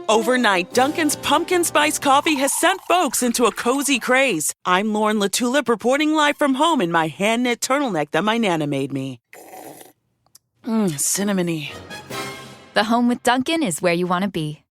Overnight, Dunkin's pumpkin spice coffee has sent folks into a cozy craze. I'm Lauren LaTulip reporting live from home in my hand-knit turtleneck that my Nana made me. Cinnamony. The home with Dunkin' is where you want to be.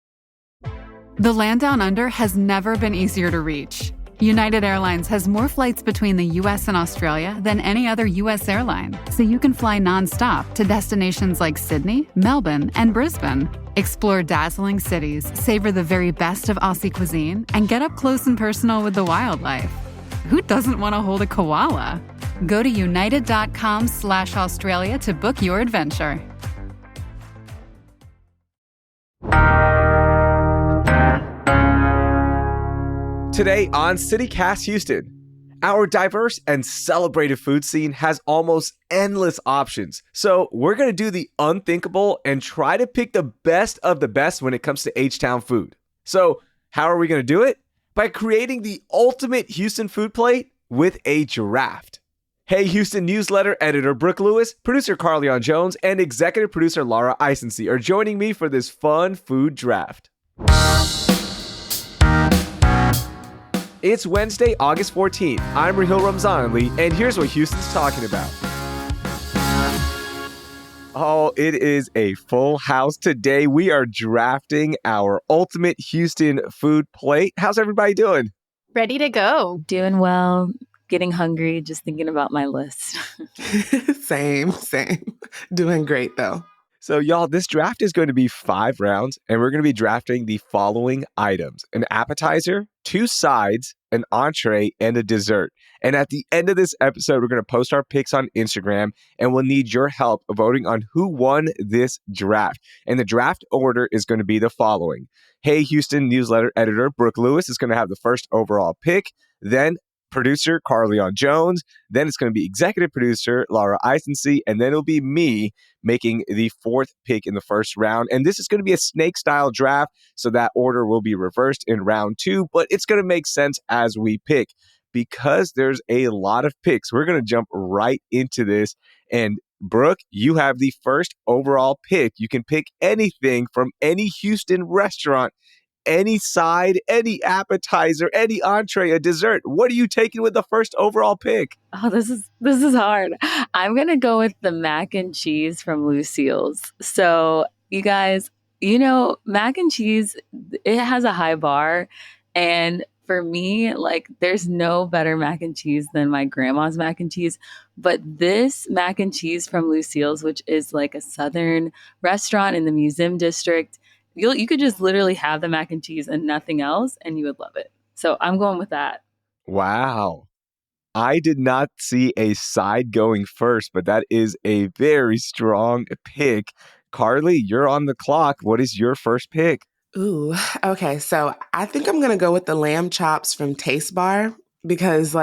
The land down under has never been easier to reach. United Airlines has more flights between the U.S. and Australia than any other U.S. airline, so you can fly nonstop to destinations like Sydney, Melbourne, and Brisbane. Explore dazzling cities, savor the very best of Aussie cuisine, and get up close and personal with the wildlife. Who doesn't want to hold a koala? Go to united.com/Australia to book your adventure. Today on CityCast Houston, our diverse and celebrated food scene has almost endless options. So we're going to do the unthinkable and try to pick the best of the best when it comes to H-Town food. So how are we going to do it? By creating the ultimate Houston food plate with a draft. Hey Houston newsletter editor Brooke Lewis, producer Carleon Jones, and executive producer Laura Isensee are joining me for this fun food draft. It's Wednesday, August 14th. I'm Rahil Ramzanali, and here's what Houston's talking about. Oh, it is a full house today. We are drafting our ultimate Houston food plate. How's everybody doing? Ready to go. Doing well, getting hungry, just thinking about my list. Same. Doing great, though. So, y'all, this draft is going to be 5 rounds, and we're going to be drafting the following items: an appetizer, 2 sides, an entree, and a dessert. And at the end of this episode, we're going to post our picks on Instagram, and we'll need your help voting on who won this draft. And the draft order is going to be the following. Hey Houston newsletter editor Brooke Lewis is going to have the first overall pick, then producer Carleon Jones, then it's going to be executive producer Laura Isensee, and then it'll be me making the 4th pick in the first round. And this is going to be a snake style draft, so that order will be reversed in round 2, but it's going to make sense as we pick. Because there's a lot of picks, we're going to jump right into this. And Brooke, you have the first overall pick. You can pick anything from any Houston restaurant, any side, any appetizer, any entree, a dessert. What are you taking with the first overall pick? Oh, this is hard. I'm going to go with the mac and cheese from Lucille's. So, you guys, mac and cheese, it has a high bar. And for me, there's no better mac and cheese than my grandma's mac and cheese. But this mac and cheese from Lucille's, which is like a Southern restaurant in the Museum District, you could just literally have the mac and cheese and nothing else, and you would love it. So I'm going with that. Wow. I did not see a side going first, but that is a very strong pick. Carly, you're on the clock. What is your first pick? Ooh, okay. So I think I'm going to go with the lamb chops from Taste Bar because,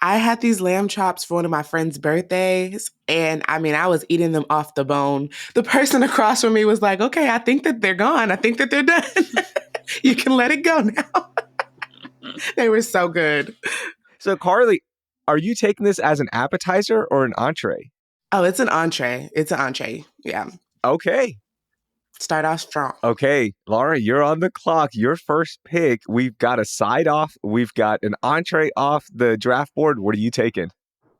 I had these lamb chops for one of my friend's birthdays, and I was eating them off the bone. The person across from me was like, okay, I think that they're gone. I think that they're done. You can let it go now. They were so good. So, Carly, are you taking this as an appetizer or an entree? Oh, it's an entree. Yeah. Okay. Start off strong. Okay, Laura, you're on the clock. Your first pick. We've got a side off. We've got an entree off the draft board. What are you taking?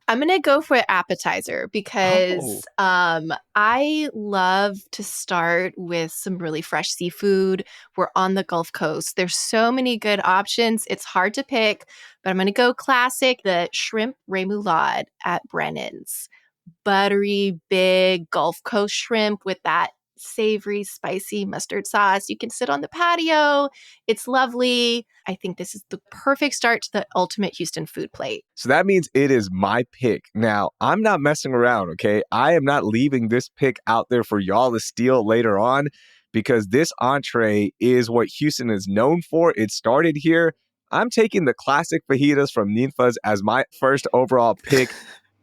I'm going to go for appetizer because I love to start with some really fresh seafood. We're on the Gulf Coast. There's so many good options. It's hard to pick, but I'm going to go classic, the shrimp remoulade at Brennan's. Buttery, big Gulf Coast shrimp with that savory, spicy mustard sauce. You can sit on the patio. It's lovely. I think this is the perfect start to the ultimate Houston food plate. So that means it is my pick. Now, I'm not messing around, okay? I am not leaving this pick out there for y'all to steal later on because this entree is what Houston is known for. It started here. I'm taking the classic fajitas from Ninfa's as my first overall pick.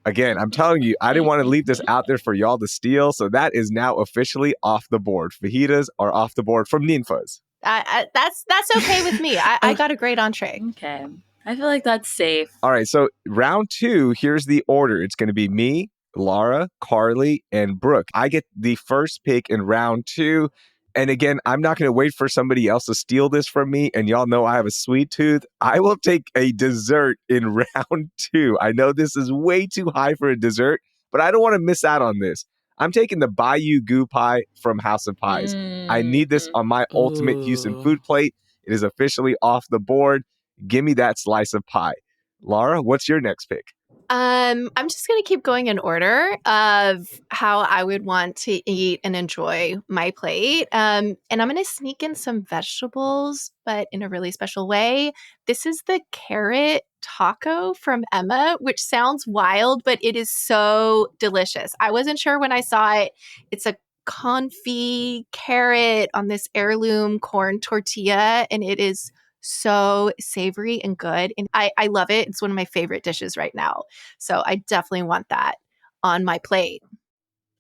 Again, I'm telling you, I didn't want to leave this out there for y'all to steal. So that is now officially off the board. Fajitas are off the board from Ninfa's. That's okay with me. I got a great entree. Okay. I feel like that's safe. All right. So round 2, here's the order. It's going to be me, Laura, Carly, and Brooke. I get the first pick in round 2. And again, I'm not going to wait for somebody else to steal this from me. And y'all know I have a sweet tooth. I will take a dessert in round 2. I know this is way too high for a dessert, but I don't want to miss out on this. I'm taking the Bayou Goo Pie from House of Pies. I need this on my ultimate Houston food plate. It is officially off the board. Give me that slice of pie. Laura, what's your next pick? I'm just going to keep going in order of how I would want to eat and enjoy my plate. And I'm going to sneak in some vegetables, but in a really special way. This is the carrot taco from Emma, which sounds wild, but it is so delicious. I wasn't sure when I saw it. It's a confit carrot on this heirloom corn tortilla, and it is so savory and good. And I love it. It's one of my favorite dishes right now. So I definitely want that on my plate.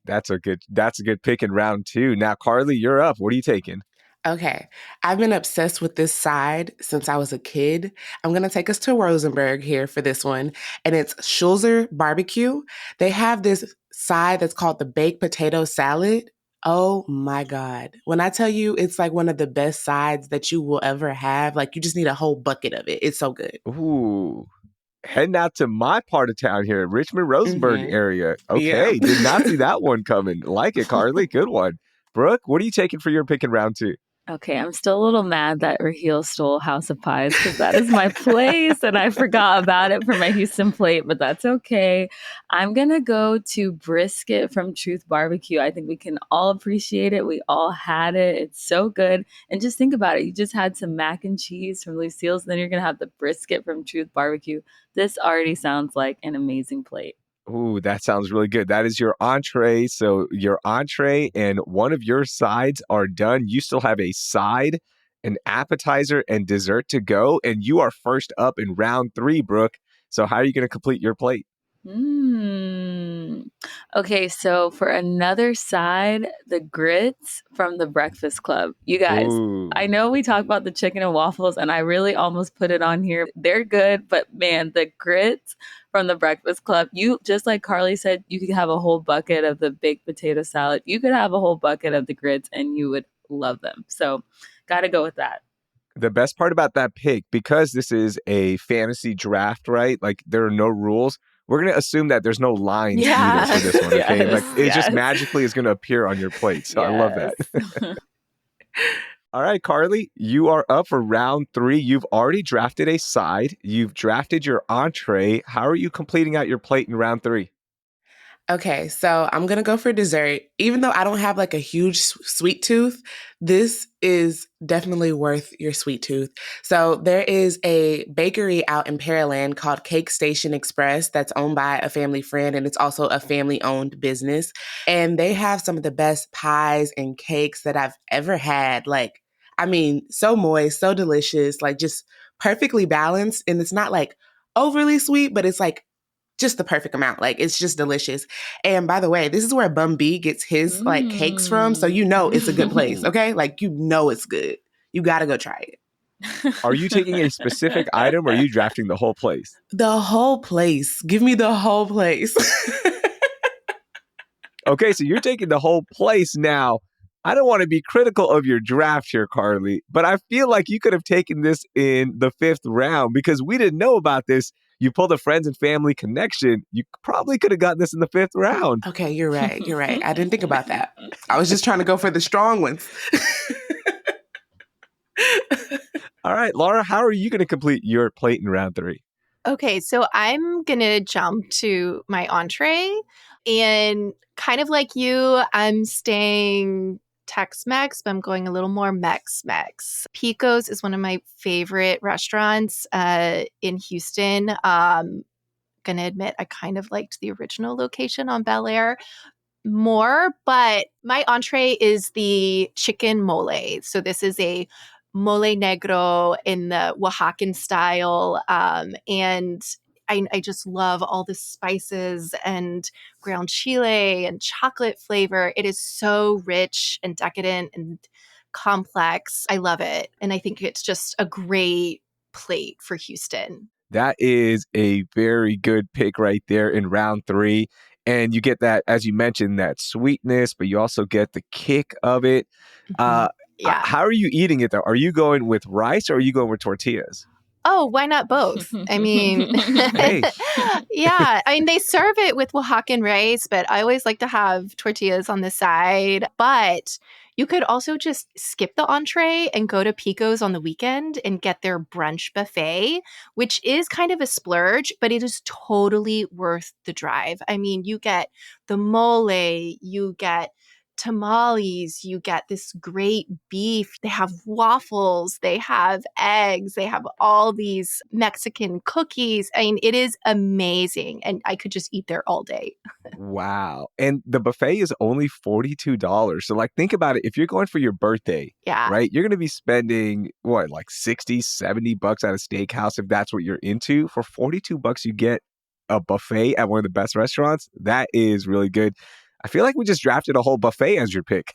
That's a good pick in round 2. Now, Carly, you're up. What are you taking? Okay, I've been obsessed with this side since I was a kid. I'm going to take us to Rosenberg here for this one, and it's Schulzer Barbecue. They have this side that's called the baked potato salad. Oh my God. When I tell you it's like one of the best sides that you will ever have, like you just need a whole bucket of it. It's so good. Ooh. Heading out to my part of town here, Richmond, Rosenberg area. Okay, Yeah. did not see that one coming. Like it, Carly. Good one. Brooke, what are you taking for your pick in round 2? Okay, I'm still a little mad that Raheel stole House of Pies because that is my place and I forgot about it for my Houston plate, but that's okay. I'm going to go to brisket from Truth Barbecue. I think we can all appreciate it. We all had it. It's so good. And just think about it. You just had some mac and cheese from Lucille's, and then you're going to have the brisket from Truth Barbecue. This already sounds like an amazing plate. Ooh, that sounds really good. That is your entree. So your entree and one of your sides are done. You still have a side, an appetizer, and dessert to go. And you are first up in round 3, Brooke. So how are you going to complete your plate? Okay, so for another side, the grits from the Breakfast Club. You guys, Ooh. I know we talk about the chicken and waffles, and I really almost put it on here. They're good, but man, the grits from the Breakfast Club, you just like Carly said, you could have a whole bucket of the baked potato salad. You could have a whole bucket of the grits, and you would love them. So, got to go with that. The best part about that pick, because this is a fantasy draft, right? Like there are no rules. We're going to assume that there's no lines either for this one, okay? Yes, Like it just magically is going to appear on your plate. So I love that. All right, Carly, you are up for round 3. You've already drafted a side. You've drafted your entree. How are you completing out your plate in round 3? Okay, so I'm going to go for dessert. Even though I don't have like a huge sweet tooth, this is definitely worth your sweet tooth. So there is a bakery out in Pearland called Cake Station Express that's owned by a family friend, and it's also a family-owned business. And they have some of the best pies and cakes that I've ever had. Like, I mean, so moist, so delicious, like just perfectly balanced. And it's not like overly sweet, but it's like just the perfect amount. Like it's just delicious. And by the way, this is where Bum B gets his like cakes from. So you know it's a good place. Okay. Like you know it's good. You got to go try it. Are you taking a specific item or are you drafting the whole place? The whole place. Give me the whole place. Okay. So you're taking the whole place now. I don't want to be critical of your draft here, Carly, but I feel like you could have taken this in the 5th round because we didn't know about this. You pulled a friends and family connection. You probably could have gotten this in the 5th round. Okay, you're right. You're right. I didn't think about that. I was just trying to go for the strong ones. All right, Laura, how are you going to complete your plate in round 3? Okay, so I'm going to jump to my entree. And kind of like you, I'm staying Tex-Mex, but I'm going a little more Mex-Mex. Pico's is one of my favorite restaurants in Houston. Gonna admit, I kind of liked the original location on Bel Air more, but my entree is the chicken mole. So this is a mole negro in the Oaxacan style. And I just love all the spices and ground chile and chocolate flavor. It is so rich and decadent and complex. I love it. And I think it's just a great plate for Houston. That is a very good pick right there in round 3. And you get that, as you mentioned, that sweetness, but you also get the kick of it. Yeah. How are you eating it though? Are you going with rice or are you going with tortillas? Oh, why not both? I mean, Hey. yeah. I mean, they serve it with Oaxacan rice, but I always like to have tortillas on the side. But you could also just skip the entree and go to Pico's on the weekend and get their brunch buffet, which is kind of a splurge, but it is totally worth the drive. I mean, you get the mole, you get tamales, you get this great beef. They have waffles, they have eggs, they have all these Mexican cookies. I mean, it is amazing. And I could just eat there all day. Wow. And the buffet is only $42. So like think about it. If you're going for your birthday, Yeah. right? You're going to be spending what, like 60, $70 at a steakhouse if that's what you're into. For $42, you get a buffet at one of the best restaurants. That is really good. I feel like we just drafted a whole buffet as your pick.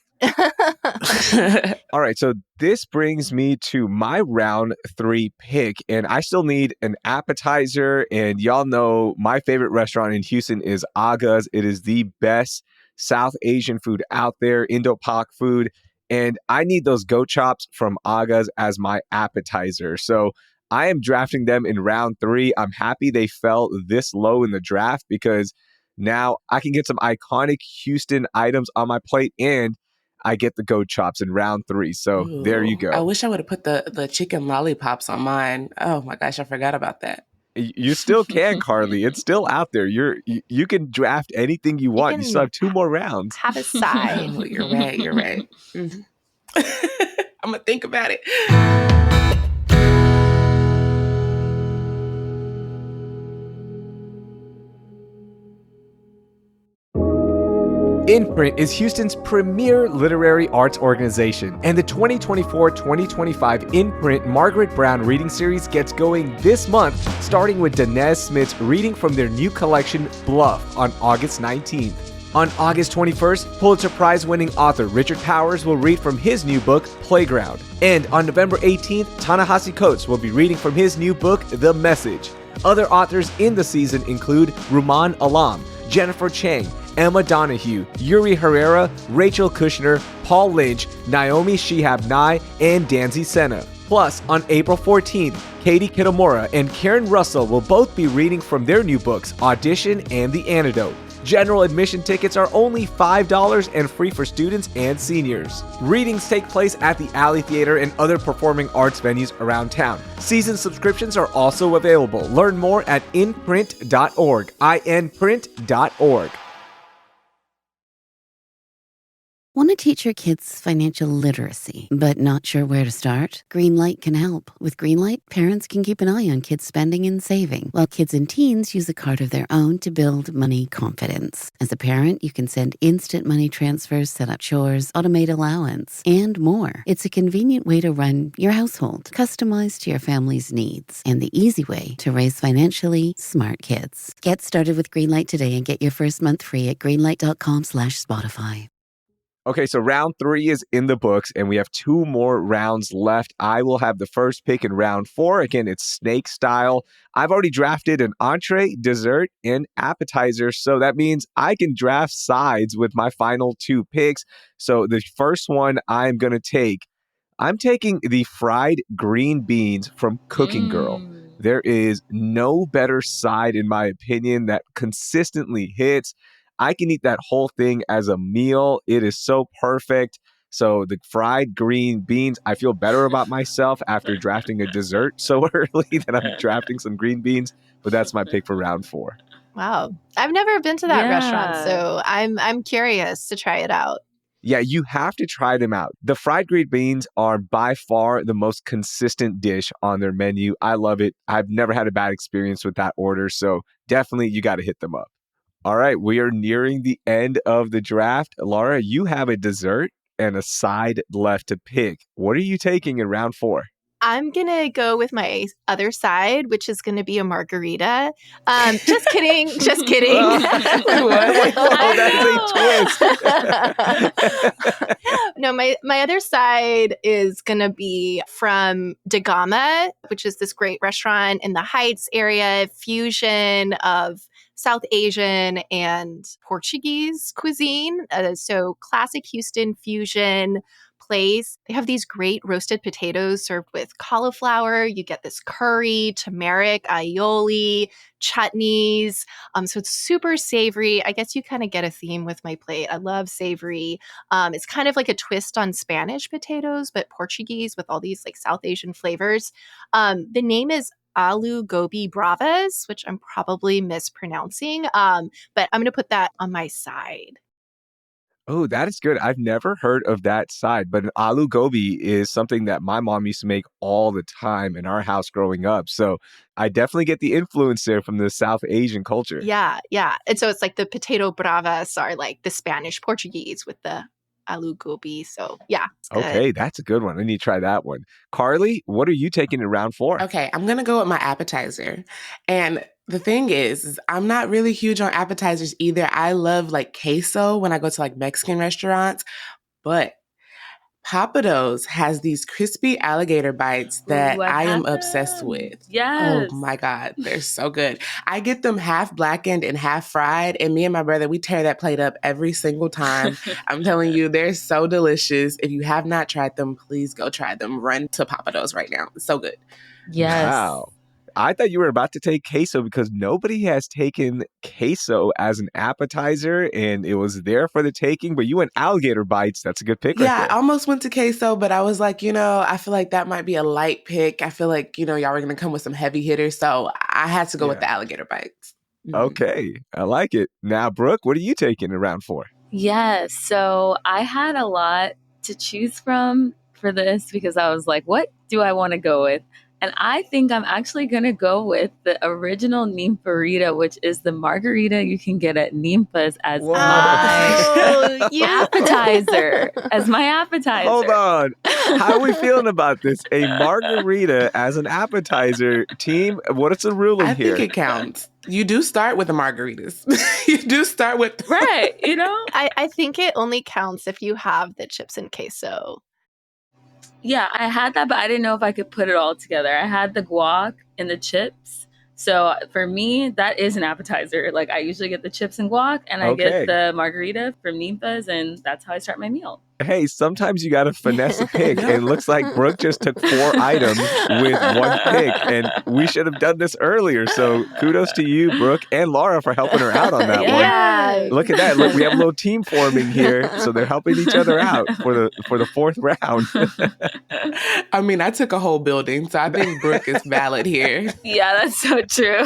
All right, so this brings me to my round 3 pick, and I still need an appetizer. And y'all know my favorite restaurant in Houston is Aga's. It is the best South Asian food out there, Indo-Pak food, and I need those goat chops from Aga's as my appetizer. So I am drafting them in round 3. I'm happy they fell this low in the draft because now I can get some iconic Houston items on my plate and I get the goat chops in round 3. So there you Ooh, I go. wish I would have put the chicken lollipops on mine. Oh my gosh, I forgot about that. You still can, Carly. It's still out there. You can draft anything you want. You still have 2 more rounds. Have a side. Oh, you're right. You're right. Mhm. I'm gonna think about it. Imprint is Houston's premier literary arts organization, and the 2024-2025 Imprint Margaret Brown Reading Series gets going this month, starting with Danez Smith's reading from their new collection, Bluff, on August 19th. On August 21st, Pulitzer Prize-winning author Richard Powers will read from his new book, Playground. And on November 18th, Ta-Nehisi Coates will be reading from his new book, The Message. Other authors in the season include Rumaan Alam, Jennifer Chang, Emma Donahue, Yuri Herrera, Rachel Kushner, Paul Lynch, Naomi Shihab Nye, and Danzy Senna. Plus, on April 14th, Katie Kitamura and Karen Russell will both be reading from their new books, Audition and The Antidote. General admission tickets are only $5 and free for students and seniors. Readings take place at the Alley Theater and other performing arts venues around town. Season subscriptions are also available. Learn more at inprint.org, inprint.org. Want to teach your kids financial literacy, but not sure where to start? Greenlight can help. With Greenlight, parents can keep an eye on kids' spending and saving, while kids and teens use a card of their own to build money confidence. As a parent, you can send instant money transfers, set up chores, automate allowance, and more. It's a convenient way to run your household, customized to your family's needs, and the easy way to raise financially smart kids. Get started with Greenlight today and get your first month free at greenlight.com/Spotify. Okay, so round 3 is in the books, and we have 2 more rounds left. I will have the first pick in round 4. Again, it's snake style. I've already drafted an entree, dessert, and appetizer, so that means I can draft sides with my final 2 picks. So the first one I'm taking the fried green beans from Cooking Girl. There is no better side, in my opinion, that consistently hits. I can eat that whole thing as a meal. It is so perfect. So the fried green beans, I feel better about myself after drafting a dessert so early that I'm drafting some green beans. But that's my pick for round 4. Wow. I've never been to that restaurant, Yeah. so I'm curious to try it out. Yeah, you have to try them out. The fried green beans are by far the most consistent dish on their menu. I love it. I've never had a bad experience with that order. So definitely you got to hit them up. All right, we are nearing the end of the draft. Laura, you have a dessert and a side left to pick. What are you taking in round 4? I'm going to go with my other side, which is going to be a margarita. Just kidding. Just kidding. That's a twist. No, my other side is going to be from Dagama, which is this great restaurant in the Heights area, fusion of South Asian and Portuguese cuisine. So classic Houston fusion place. They have these great roasted potatoes served with cauliflower. You get this curry, turmeric, aioli, chutneys. So it's super savory. I guess you kind of get a theme with my plate. I love savory. It's kind of like a twist on Spanish potatoes, but Portuguese with all these like South Asian flavors. The name is Alu Gobi Bravas, which I'm probably mispronouncing, but I'm going to put that on my side. Oh, that is good. I've never heard of that side, but an aloo gobi is something that my mom used to make all the time in our house growing up. So I definitely get the influence there from the South Asian culture. Yeah, yeah. And so it's like the potato bravas are like the Spanish Portuguese with the aloo gobi. So yeah, it's good. Okay, that's a good one. I need to try that one. Carly, what are you taking in round 4? Okay, I'm going to go with my appetizer. And the thing is I'm not really huge on appetizers either. I love like queso when I go to like Mexican restaurants, but Papados has these crispy alligator bites that Ooh, I I've am had obsessed them. with. Yes. Oh my God, they're so good. I get them half blackened and half fried, and me and my brother, we tear that plate up every single time. I'm telling you, they're so delicious. If you have not tried them, please go try them. Run to Papados right now. It's so good. Yes. Wow. I thought you were about to take queso because nobody has taken queso as an appetizer and it was there for the taking, but you went alligator bites. That's a good pick Yeah, right I there. almost went to queso, but I was like, I feel like that might be a light pick. I feel like, y'all were going to come with some heavy hitters. So I had to go with the alligator bites. Mhm. Okay, I like it. Now, Brooke, what are you taking in round 4? Yes. So I had a lot to choose from for this because I was like, what do I want to go with? And I think I'm actually going to go with the original Nympharita, which is the margarita you can get at Nympha's as Whoa. my you- appetizer. As my appetizer. Hold on. How are we feeling about this? A margarita as an appetizer. Team, what is the ruling I here? think it counts. You do start with the margaritas. You do start with... Right, I think it only counts if you have the chips and queso. Yeah, I had that, but I didn't know if I could put it all together. I had the guac and the chips. So for me, that is an appetizer. Like I usually get the chips and guac and I Okay. get the margarita from Nympha's, and that's how I start my meal. Hey, sometimes you got to finesse a pick. And it looks like Brooke just took 4 items with one pick. And we should have done this earlier. So kudos to you, Brooke and Laura, for helping her out on that one. Yeah. Look at that. Look, we have a little team forming here. So they're helping each other out for the 4th round. I mean, I took a whole building, so I think Brooke is valid here. Yeah, that's so true.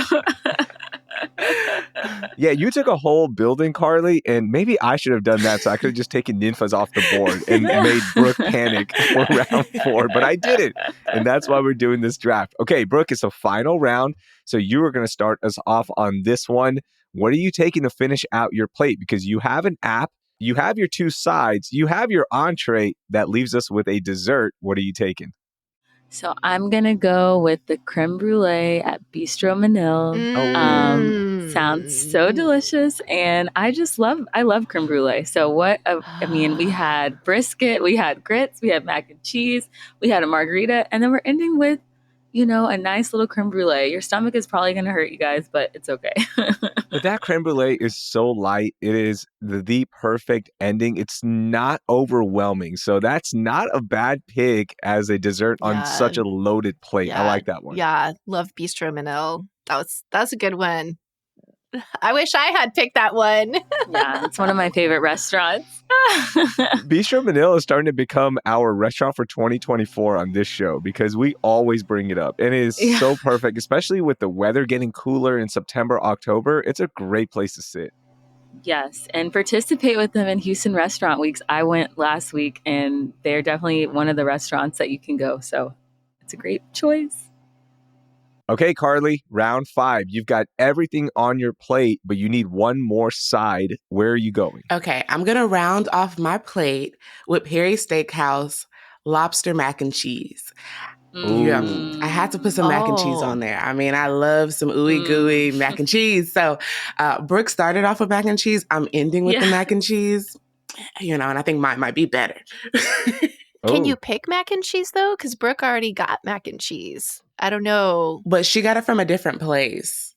Yeah, you took a whole building, Carly, and maybe I should have done that so I could have just taken Nympha's off the board and made Brooke panic for round 4, but I did it, and that's why we're doing this draft. Okay, Brooke, it's a final round, so you are going to start us off on this one. What are you taking to finish out your plate? Because you have an app, you have your 2 sides, you have your entree that leaves us with a dessert. What are you taking? So I'm going to go with the creme brulee at Bistro Manil. Sounds so delicious. And I love creme brulee. So we had brisket, we had grits, we had mac and cheese, we had a margarita, and then we're ending with, a nice little creme brulee. Your stomach is probably going to hurt you guys, but it's okay. But that creme brulee is so light. It is the perfect ending. It's not overwhelming. So that's not a bad pick as a dessert on such a loaded plate. I like that one. Yeah, love Bistro Manil. That's a good one. I wish I had picked that one. Yeah, it's one of my favorite restaurants. Bistro Manil is starting to become our restaurant for 2024 on this show because we always bring it up. And it is so perfect, especially with the weather getting cooler in September, October. It's a great place to sit. Yes, and participate with them in Houston Restaurant Weeks. I went last week, and they're definitely one of the restaurants that you can go. So it's a great choice. Okay, Carly, round 5. You've got everything on your plate, but you need one more side. Where are you going? Okay, I'm going to round off my plate with Perry's Steakhouse lobster mac and cheese. Yeah, I had to put some mac and cheese on there. I mean, I love some ooey gooey mac and cheese. So Brooke started off with mac and cheese. I'm ending with the mac and cheese, and I think mine might be better. Can you pick mac and cheese, though? Because Brooke already got mac and cheese. I don't know. But she got it from a different place.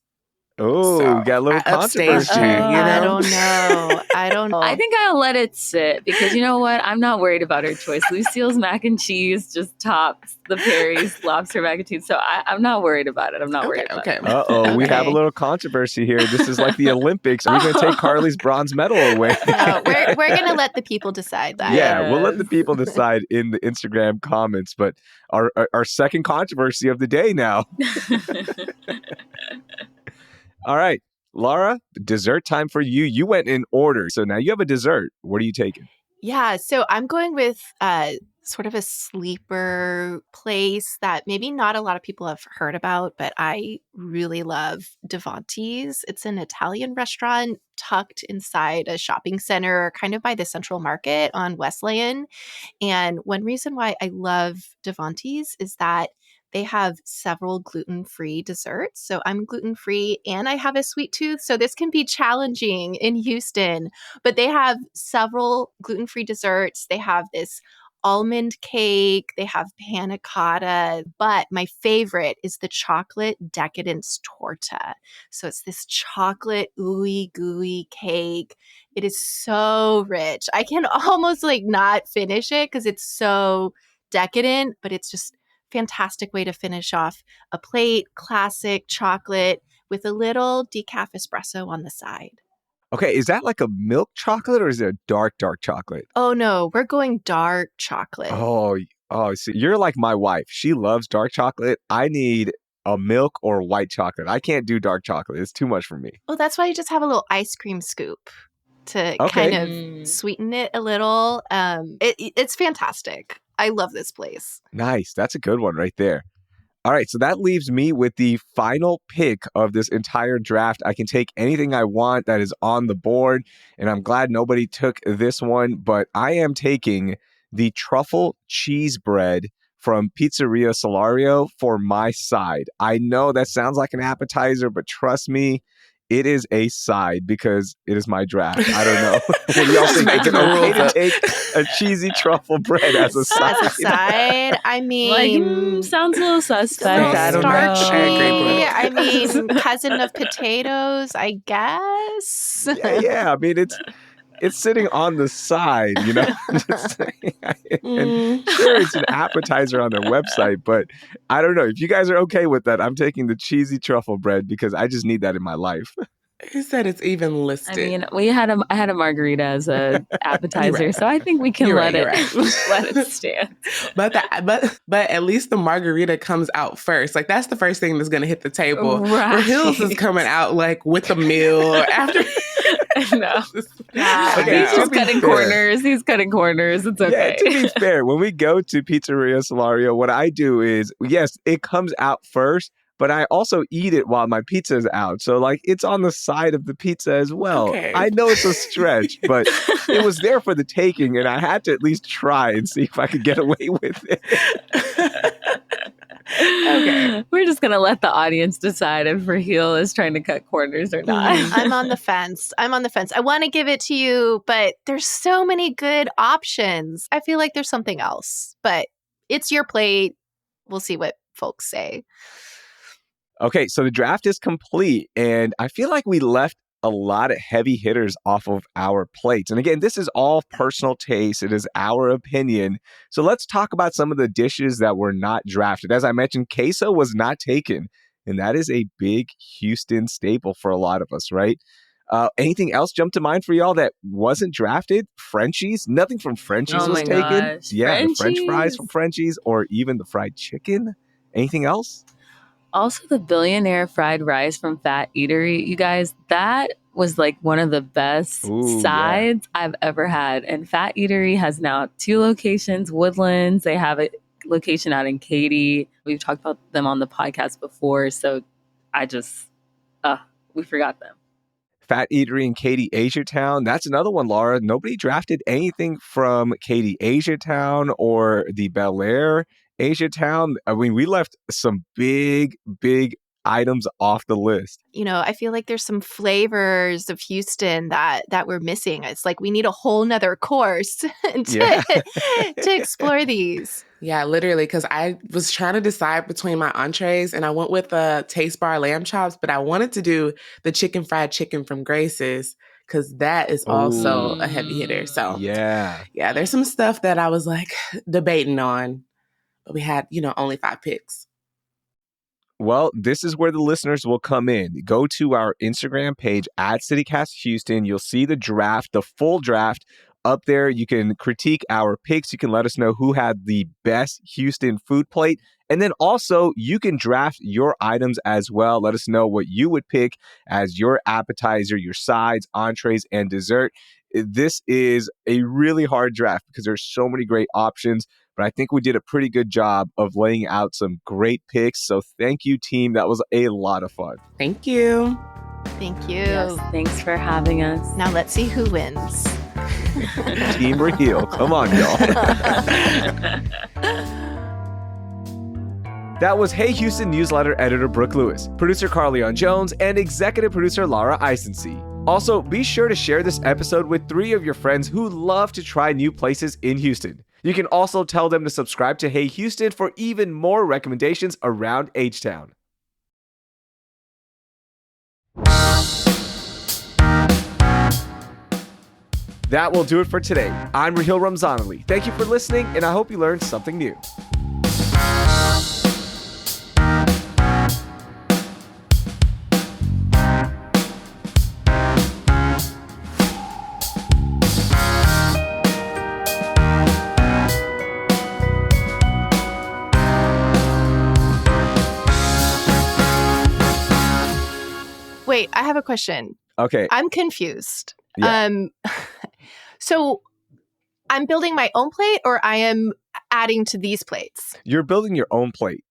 Oh, So, we got a little I upstaged controversy. her, you I know? don't know. I don't know. I think I'll let it sit because you know what? I'm not worried about her choice. Lucille's mac and cheese just tops the Perry's lobster mac and cheese. So I'm not worried about it. I'm not worried about it. Uh-oh, we have a Okay. little controversy here. This is like the Olympics. Are we going to take Carly's bronze medal away? No, we're gonna let the people decide that. Yeah, we'll let the Yes. people decide in the Instagram comments. But our second controversy of the day now. All right, Laura, dessert time for you. You went in order. So now you have a dessert. What are you taking? Yeah, so I'm going with sort of a sleeper place that maybe not a lot of people have heard about, but I really love Davanti's. It's an Italian restaurant tucked inside a shopping center, kind of by the Central Market on Wesleyan. And one reason why I love Davanti's is that they have several gluten-free desserts. So I'm gluten-free and I have a sweet tooth. So this can be challenging in Houston. But they have several gluten-free desserts. They have this almond cake. They have panna cotta. But my favorite is the chocolate decadence torta. So it's this chocolate ooey gooey cake. It is so rich. I can almost like not finish it because it's so decadent, but it's just fantastic way to finish off a plate, classic chocolate with a little decaf espresso on the side. Okay, is that like a milk chocolate or is it a dark chocolate? Oh no, we're going dark chocolate. Oh, see, you're like my wife. She loves dark chocolate. I need a milk or white chocolate. I can't do dark chocolate. It's too much for me. Oh, that's why you just have a little ice cream scoop to Okay. kind of sweeten it a little. It's fantastic. I love this place. Nice. That's a good one right there. All right, so that leaves me with the final pick of this entire draft. I can take anything I want that is on the board, and I'm glad nobody took this one, but I am taking the truffle cheese bread from Pizzeria Solario for my side. I know that sounds like an appetizer, but trust me, it is a side because it is my draft. I don't know. What do y'all think? Is it okay to take a cheesy truffle bread as a side? As a side, I mean, sounds a little suspect. a little I don't starchy. know. I mean, cousin of potatoes, I guess. Yeah. I mean, it's sitting on the side, you know. Just saying. And sure, it's an appetizer on their website, but I don't know if you guys are okay with that. I'm taking the cheesy truffle bread because I just need that in my life. Who said it's even listed? I mean, I had a margarita as a appetizer, right. so I think we can You're let right, it you're right. let it stand. But at least the margarita comes out first. Like that's the first thing that's gonna hit the table. Right. Where Hills is coming out like with the meal or after. No. Yeah. Okay, He's to just be cutting fair. corners. He's cutting corners. It's okay. Yeah, to be fair, when we go to Pizzeria Solario, what I do is, yes, it comes out first, but I also eat it while my pizza is out. So, like, it's on the side of the pizza as well. Okay. I know it's a stretch, but it was there for the taking, and I had to at least try and see if I could get away with it. Okay. We're just going to let the audience decide if Raheel is trying to cut corners or not. I'm on the fence. I want to give it to you, but there's so many good options. I feel like there's something else, but it's your plate. We'll see what folks say. Okay, so the draft is complete, and I feel like we left a lot of heavy hitters off of our plates. And again, this is all personal taste. It is our opinion. So let's talk about some of the dishes that were not drafted. As I mentioned, queso was not taken, and that is a big Houston staple for a lot of us, right? Anything else jump to mind for y'all that wasn't drafted? Frenchies? Nothing from Frenchies Oh was my taken. gosh, Yeah, the French fries Frenchies. from Frenchies, or even the fried chicken. Anything else? Also, the billionaire fried rice from Fat Eatery, you guys, that was like one of the best Ooh, yeah. sides I've ever had. And Fat Eatery has now 2 locations, Woodlands. They have a location out in Katy. We've talked about them on the podcast before. So we forgot them. Fat Eatery in Katy, Asia Town. That's another one, Laura. Nobody drafted anything from Katy, Asia Town or the Bel Air, Asia Town. I mean, we left some big items off the list. You know, I feel like there's some flavors of Houston that we're missing. It's like we need a whole nother course to Yeah. to explore these. Yeah, literally, because I was trying to decide between my entrees and I went with the Taste Bar lamb chops, but I wanted to do the chicken fried chicken from Grace's because that is also a heavy hitter. So Yeah. yeah, there's some stuff that I was like debating on, but we had, only 5 picks. Well, this is where the listeners will come in. Go to our Instagram page at CityCast Houston. You'll see the draft, the full draft up there. You can critique our picks. You can let us know who had the best Houston food plate. And then also you can draft your items as well. Let us know what you would pick as your appetizer, your sides, entrees, and dessert. This is a really hard draft because there's so many great options. But I think we did a pretty good job of laying out some great picks. So thank you, team. That was a lot of fun. Thank you. Thank you. Yes, thanks for having us. Now let's see who wins. Team Raheel. Come on, y'all. That was Hey Houston newsletter editor Brooke Lewis, producer Carleon Jones, and executive producer Laura Eisensee. Also, be sure to share this episode with 3 of your friends who love to try new places in Houston. You can also tell them to subscribe to Hey Houston for even more recommendations around H-Town. That will do it for today. I'm Raheel Ramzanali. Thank you for listening, and I hope you learned something new. Wait, I have a question. Okay. I'm confused. Yeah. So I'm building my own plate or I am adding to these plates? You're building your own plate.